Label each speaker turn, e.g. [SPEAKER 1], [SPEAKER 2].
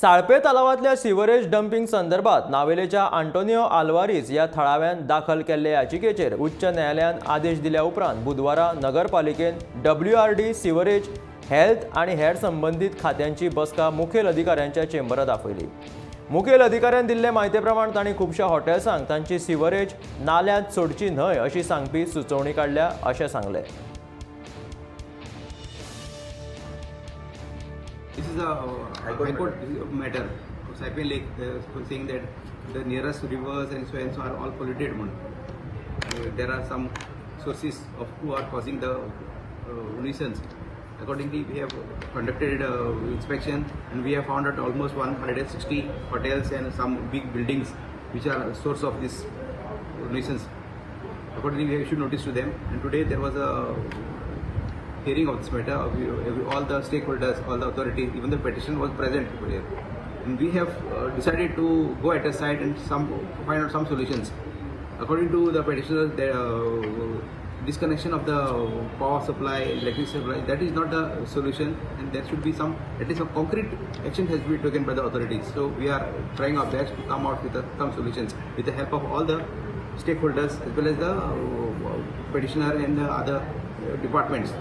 [SPEAKER 1] Salpe तलावातल्या sewerage dumping संदर्भात नावेलेच्या Antonio आल्वारीज या थळाव्यान दाखल केल्ले याचिकेचेर उच्च न्यायालयान आदेश दिल्या उपरांत बुधवारा नगरपालिकेन WRD सिवरेज हेल्थ आणि हेर संबंधित खात्यांची बसका मुखेल अधिकाऱ्यांच्या चेंबरात आपयली। मुखेल अधिकाऱ्यान दिल्ले माहिती प्रमाण तांणी खुबशा हॉटेल्सांक तांची सिवरेज नाल्यांत सोडची न्हय अशी सांगपी सुचोवणी काडल्या अशें सांगले।
[SPEAKER 2] This is a High Court matter. Salpe Lake, saying that the nearest rivers and so are all polluted. There are some sources of who are causing the nuisance. Accordingly, we have conducted inspection and we have found out almost 160 hotels and some big buildings which are a source of this nuisance. Accordingly, we have issued notice to them. And today there was a hearing of this matter. All the stakeholders, all the authorities, even the petition was present here. And we have decided to go at a site and find out some solutions. According to the petitioners, the disconnection of the power supply, electricity supply, that is not the solution, and there should be at least a concrete action has to be taken by the authorities. So we are trying our best to come out with some solutions with the help of all the stakeholders as well as the petitioner and the other departments.